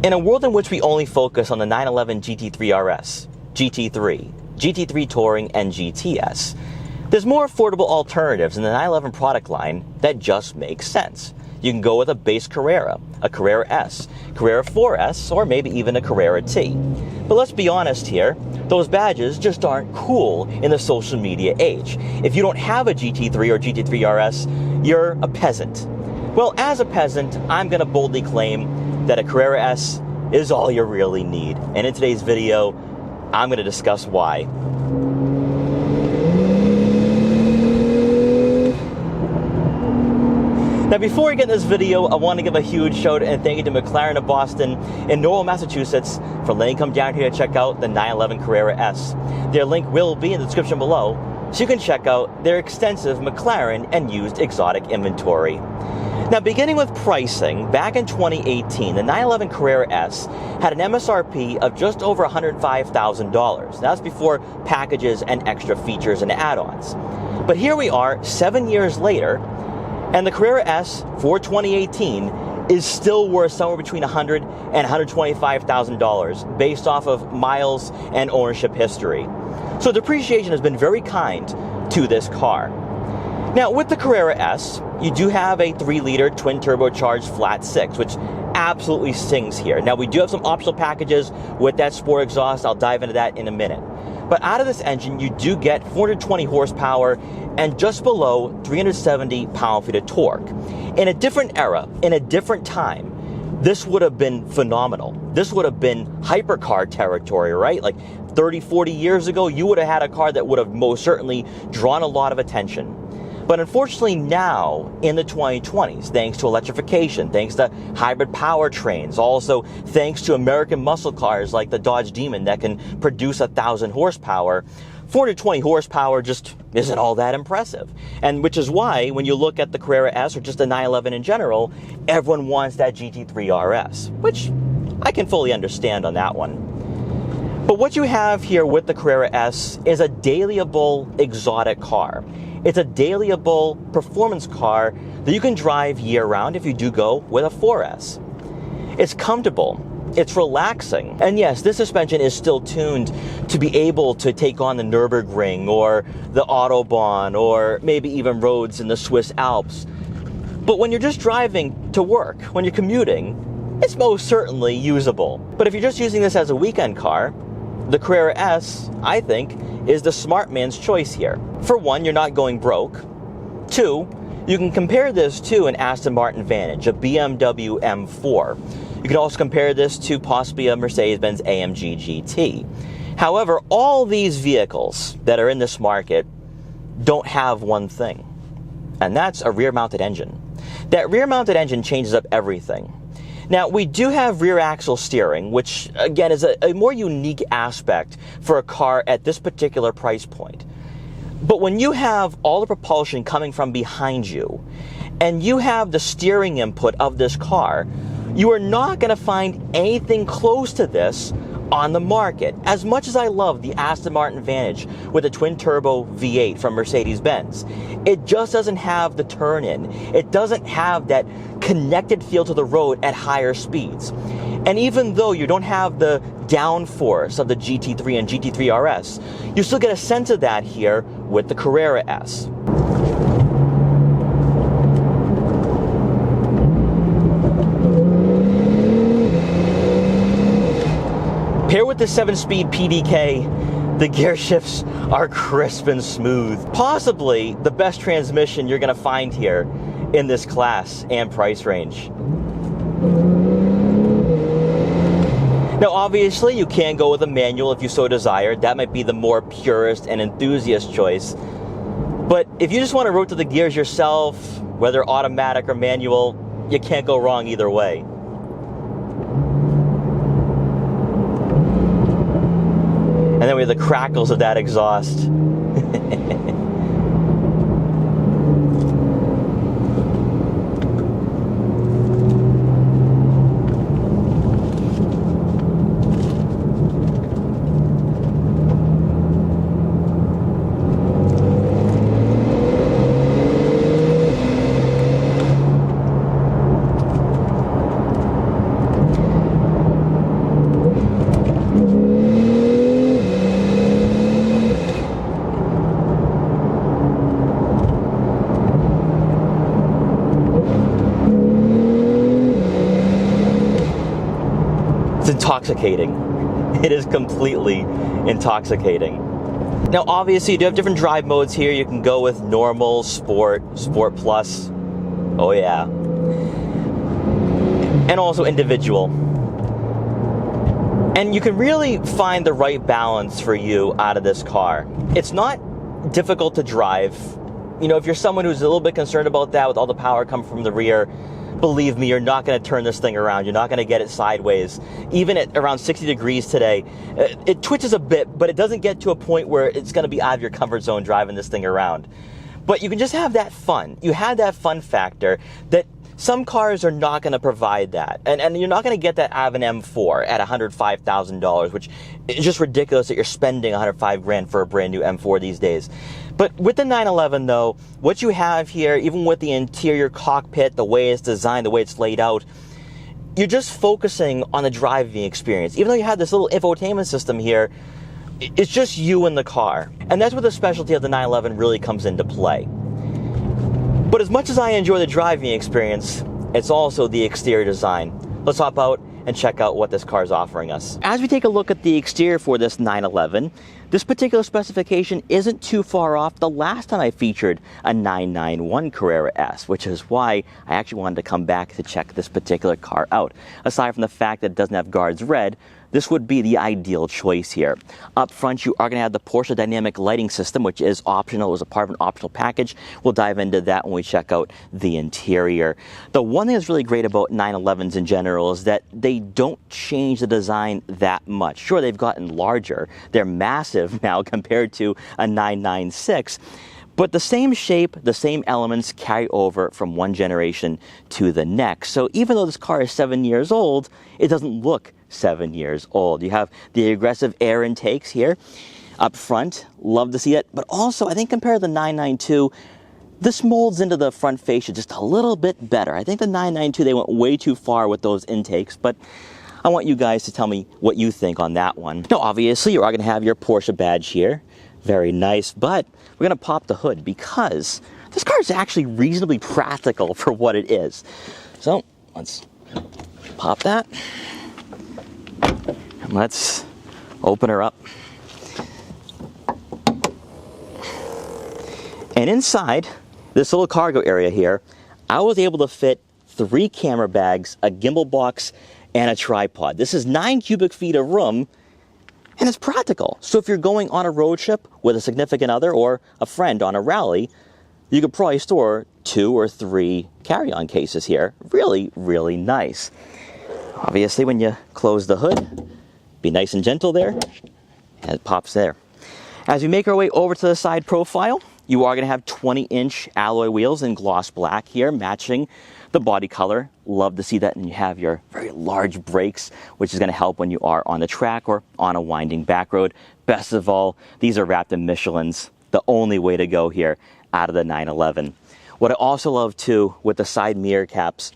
In a world in which we only focus on the 911 GT3 RS, GT3, GT3 Touring, and GTS, there's more affordable alternatives in the 911 product line that just make sense. You can go with a base Carrera, a Carrera S, Carrera 4S, or maybe even a Carrera T. But let's be honest here, those badges just aren't cool in the social media age. If you don't have a GT3 or GT3 RS, you're a peasant. Well, as a peasant, I'm going to boldly claim that a Carrera S is all you really need. And in today's video, I'm going to discuss why. Now, before we get in this video, I want to give a huge shout out and thank you to McLaren Boston in Norwell, Massachusetts for letting me come down here to check out the 911 Carrera S. Their link will be in the description below, so you can check out their extensive McLaren and used exotic inventory. Now, beginning with pricing, back in 2018, the 911 Carrera S had an MSRP of just over $105,000. That's before packages and extra features and add-ons. But here we are, 7 years later, and the Carrera S for 2018 is still worth somewhere between $100,000 and $125,000 based off of miles and ownership history. So depreciation has been very kind to this car. Now, with the Carrera S, you do have a 3-liter twin-turbocharged flat 6, which absolutely stings here. Now, we do have some optional packages with that sport exhaust. I'll dive into that in a minute. But out of this engine, you do get 420 horsepower and just below 370 pound-feet of torque. In a different era, in a different time, this would have been phenomenal. This would have been hypercar territory, right? Like 30, 40 years ago, you would have had a car that would have most certainly drawn a lot of attention. But unfortunately now, in the 2020s, thanks to electrification, thanks to hybrid powertrains, also thanks to American muscle cars like the Dodge Demon that can produce 1,000 horsepower, 420 horsepower just isn't all that impressive. And which is why, when you look at the Carrera S or just the 911 in general, everyone wants that GT3 RS, which I can fully understand on that one. But what you have here with the Carrera S is a dailyable exotic car. It's a dailyable performance car that you can drive year-round if you do go with a 4S. It's comfortable, it's relaxing, and yes, this suspension is still tuned to be able to take on the Nürburgring or the Autobahn or maybe even roads in the Swiss Alps. But when you're just driving to work, when you're commuting, it's most certainly usable. But if you're just using this as a weekend car, the Carrera S, I think, is the smart man's choice here. For one, you're not going broke. Two, you can compare this to an Aston Martin Vantage, a BMW M4. You can also compare this to possibly a Mercedes-Benz AMG GT. However, all these vehicles that are in this market don't have one thing, and that's a rear-mounted engine. That rear-mounted engine changes up everything. Now, we do have rear axle steering, which, again, is a more unique aspect for a car at this particular price point. But when you have all the propulsion coming from behind you, and you have the steering input of this car, you are not going to find anything close to this on the market. As much as I love the Aston Martin Vantage with a twin-turbo V8 from Mercedes-Benz, it just doesn't have the turn-in. It doesn't have that connected feel to the road at higher speeds. And even though you don't have the downforce of the GT3 and GT3 RS, you still get a sense of that here with the Carrera S. Paired with the 7-speed PDK, the gear shifts are crisp and smooth. Possibly the best transmission you're going to find here in this class and price range. Now, obviously, you can go with a manual if you so desire. That might be the more purist and enthusiast choice. But if you just want to rotate the gears yourself, whether automatic or manual, you can't go wrong either way. And then we have the crackles of that exhaust. It's intoxicating. It is completely intoxicating. Now, obviously, you do have different drive modes here. You can go with normal, sport, sport plus. Oh, yeah. And also individual. And you can really find the right balance for you out of this car. It's not difficult to drive. You know, if you're someone who's a little bit concerned about that with all the power coming from the rear, believe me, you're not going to turn this thing around. You're not going to get it sideways. Even at around 60 degrees today, it twitches a bit, but it doesn't get to a point where it's going to be out of your comfort zone driving this thing around. But you can just have that fun. You have that fun factor that some cars are not going to provide that. And you're not going to get that out of an M4 at $105,000, which is just ridiculous that you're spending $105 grand for a brand new M4 these days. But with the 911, though, what you have here, even with the interior cockpit, the way it's designed, the way it's laid out, you're just focusing on the driving experience. Even though you have this little infotainment system here, it's just you in the car. And that's where the specialty of the 911 really comes into play. But as much as I enjoy the driving experience, it's also the exterior design. Let's hop out and check out what this car is offering us. As we take a look at the exterior for this 911, this particular specification isn't too far off the last time I featured a 991 Carrera S, which is why I actually wanted to come back to check this particular car out. Aside from the fact that it doesn't have guards red, this would be the ideal choice here. Up front, you are going to have the Porsche dynamic lighting system, which is optional. It was a part of an optional package. We'll dive into that when we check out the interior. The one thing that's really great about 911s in general is that they don't change the design that much. Sure, they've gotten larger. They're massive now compared to a 996. But the same shape, the same elements carry over from one generation to the next. So even though this car is 7 years old, it doesn't look 7 years old. You have the aggressive air intakes here up front. Love to see that. But also, I think compared to the 992, this molds into the front fascia just a little bit better. I think the 992, they went way too far with those intakes, but I want you guys to tell me what you think on that one. Now, obviously, you are going to have your Porsche badge here. Very nice, but we're going to pop the hood because this car is actually reasonably practical for what it is. So let's pop that. And let's open her up. And inside this little cargo area here, I was able to fit 3 camera bags, a gimbal box, and a tripod. This is 9 cubic feet of room, and it's practical. So if you're going on a road trip with a significant other or a friend on a rally, you could probably store 2 or 3 carry-on cases here. Really, really nice. Obviously, when you close the hood, be nice and gentle there, and it pops there. As we make our way over to the side profile, you are going to have 20-inch alloy wheels in gloss black here, matching the body color. Love to see that. And you have your very large brakes, which is going to help when you are on the track or on a winding back road. Best of all, these are wrapped in Michelins, the only way to go here out of the 911. What I also love too, with the side mirror caps,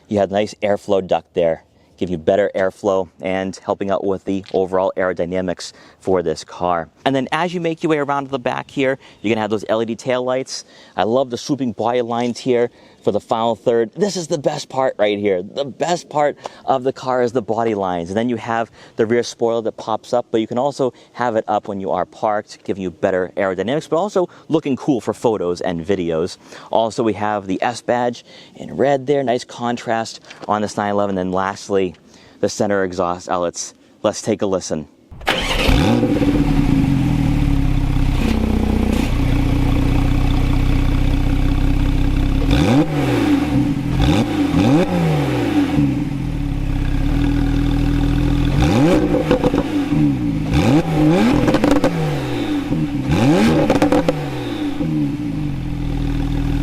you have nice airflow duct there, give you better airflow and helping out with the overall aerodynamics for this car. And then as you make your way around to the back here, you're going to have those LED taillights. I love the swooping body lines here for the final third. This is the best part right here. The best part of the car is the body lines. And then you have the rear spoiler that pops up, but you can also have it up when you are parked, giving you better aerodynamics, but also looking cool for photos and videos. Also, we have the S badge in red there, nice contrast on this 911. And lastly, the center exhaust outlets. Let's take a listen.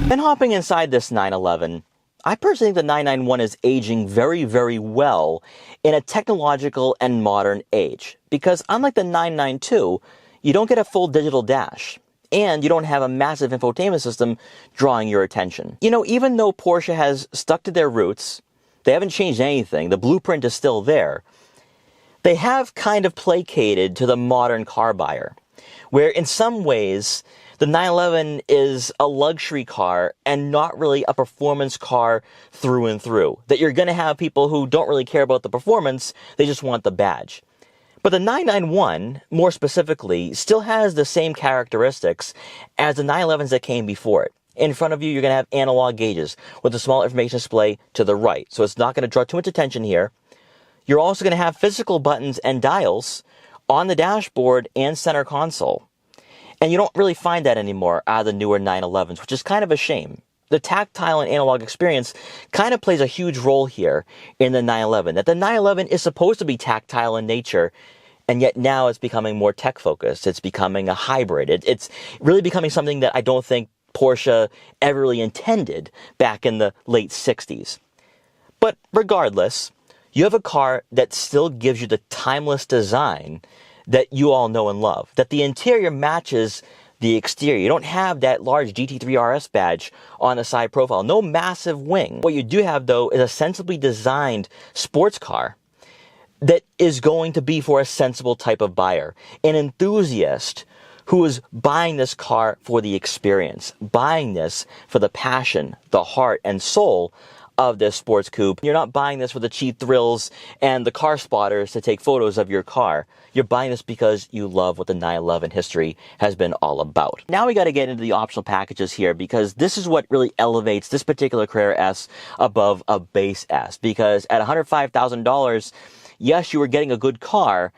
Then hopping inside this 911, I personally think the 991 is aging very, very well in a technological and modern age. Because unlike the 992, you don't get a full digital dash. And you don't have a massive infotainment system drawing your attention. You know, even though Porsche has stuck to their roots, they haven't changed anything, the blueprint is still there, they have kind of placated to the modern car buyer. Where in some ways, The 911 is a luxury car and not really a performance car through and through. That you're going to have people who don't really care about the performance, they just want the badge. But the 991, more specifically, still has the same characteristics as the 911s that came before it. In front of you, you're going to have analog gauges with a small information display to the right. So it's not going to draw too much attention here. You're also going to have physical buttons and dials on the dashboard and center console. And you don't really find that anymore out of the newer 911s, which is kind of a shame. The tactile and analog experience kind of plays a huge role here in the 911. That the 911 is supposed to be tactile in nature, and yet now it's becoming more tech-focused. It's becoming a hybrid. It's really becoming something that I don't think Porsche ever really intended back in the late 60s. But regardless, you have a car that still gives you the timeless design that you all know and love. That the interior matches the exterior. You don't have that large GT3 RS badge on the side profile. No massive wing. What you do have, though, is a sensibly designed sports car that is going to be for a sensible type of buyer. An enthusiast who is buying this car for the experience, buying this for the passion, the heart, and soul of this sports coupe. You're not buying this for the cheap thrills and the car spotters to take photos of your car. You're buying this because you love what the 911 history has been all about. Now we got to get into the optional packages here, because this is what really elevates this particular Carrera S above a base S. Because at $105,000, yes, you were getting a good car,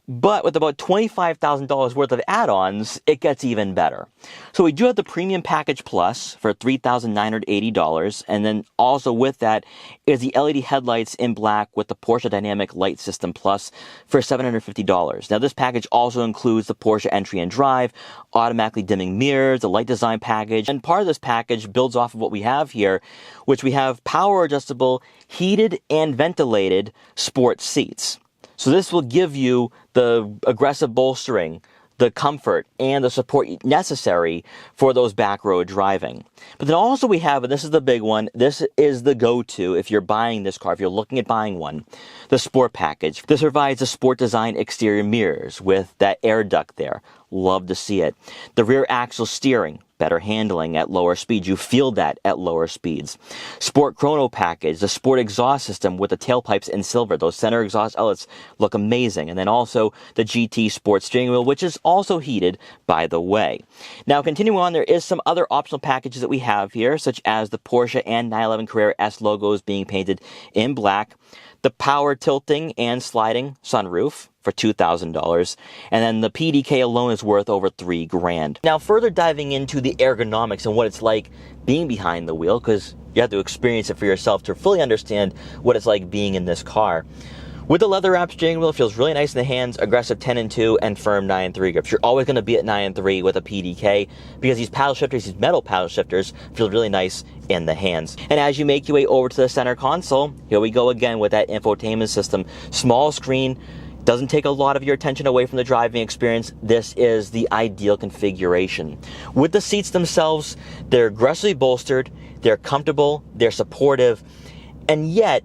but with about $25,000 worth of add-ons, it gets even better. So we do have the Premium Package Plus for $3,980, and then also with that is the LED headlights in black with the Porsche Dynamic Light System Plus for $750. Now this package also includes the Porsche Entry and Drive, automatically dimming mirrors, the light design package, and part of this package builds off of what we have here, which we have power adjustable, heated and ventilated sport seats. So this will give you the aggressive bolstering, the comfort, and the support necessary for those back road driving. But then also we have, and this is the big one, this is the go-to if you're buying this car, if you're looking at buying one, the Sport Package. This provides the sport design exterior mirrors with that air duct there. Love to see it. The rear axle steering, better handling at lower speeds. You feel that at lower speeds. Sport Chrono Package, the sport exhaust system with the tailpipes in silver. Those center exhaust outlets look amazing. And then also the GT Sport steering wheel, which is also heated, by the way. Now, continuing on, there is some other optional packages that we have here, such as the Porsche and 911 Carrera S logos being painted in black, the power tilting and sliding sunroof for $2,000, and then the PDK alone is worth over $3,000. Now, further diving into the ergonomics and what it's like being behind the wheel, because you have to experience it for yourself to fully understand what it's like being in this car. With the leather wrap steering wheel, it feels really nice in the hands, aggressive 10-2 and firm 9-3 grips. You're always going to be at 9-3 with a PDK because these paddle shifters, these metal paddle shifters, feel really nice in the hands. And as you make your way over to the center console, here we go again with that infotainment system. Small screen, doesn't take a lot of your attention away from the driving experience. This is the ideal configuration. With the seats themselves, they're aggressively bolstered, they're comfortable, they're supportive, and yet,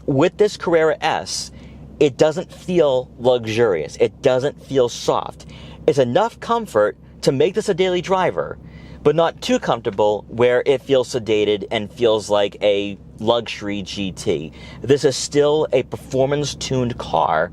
with this Carrera S, it doesn't feel luxurious. It doesn't feel soft. It's enough comfort to make this a daily driver, but not too comfortable where it feels sedated and feels like a luxury GT. This is still a performance-tuned car,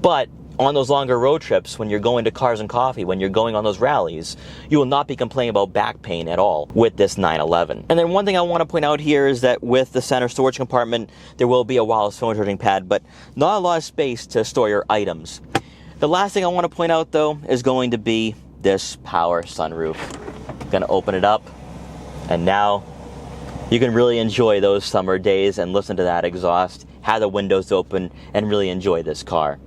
but on those longer road trips, when you're going to Cars and Coffee, when you're going on those rallies, you will not be complaining about back pain at all with this 911. And then one thing I want to point out here is that with the center storage compartment, there will be a wireless phone charging pad, but not a lot of space to store your items. The last thing I want to point out, though, is going to be this power sunroof. I'm going to open it up, and now you can really enjoy those summer days and listen to that exhaust, have the windows open, and really enjoy this car.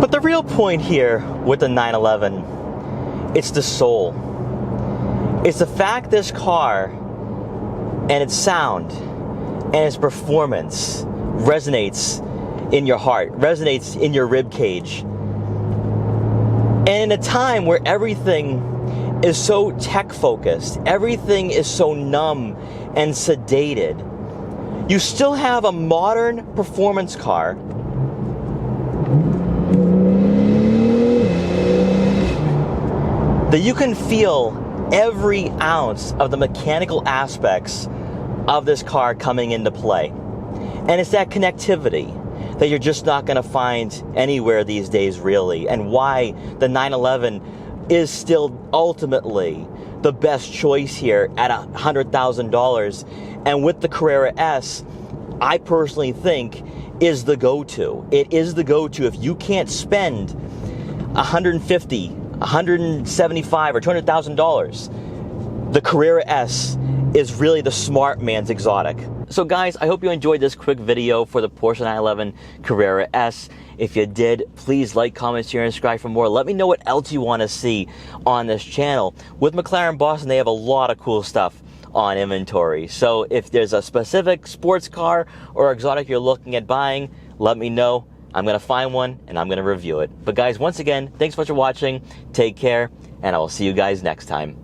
The real point here with the 911, it's the soul. It's the fact this car and its sound and its performance resonates in your heart, resonates in your rib cage. And in a time where everything is so tech focused, everything is so numb and sedated, you still have a modern performance car that you can feel every ounce of the mechanical aspects of this car coming into play. And it's that connectivity that you're just not going to find anywhere these days, really, and why the 911 is still ultimately the best choice here at $100,000. And with the Carrera S, I personally think is the go-to. It is the go-to if you can't spend $150,000, $175,000 or $200,000. The Carrera S is really the smart man's exotic. So guys, I hope you enjoyed this quick video for the Porsche 911 Carrera S. If you did, please like, comment, share, and subscribe for more. Let me know what else you want to see on this channel. With McLaren Boston, they have a lot of cool stuff on inventory. So if there's a specific sports car or exotic you're looking at buying, let me know. I'm going to find one and I'm going to review it. But guys, once again, thanks so much for watching. Take care, and I will see you guys next time.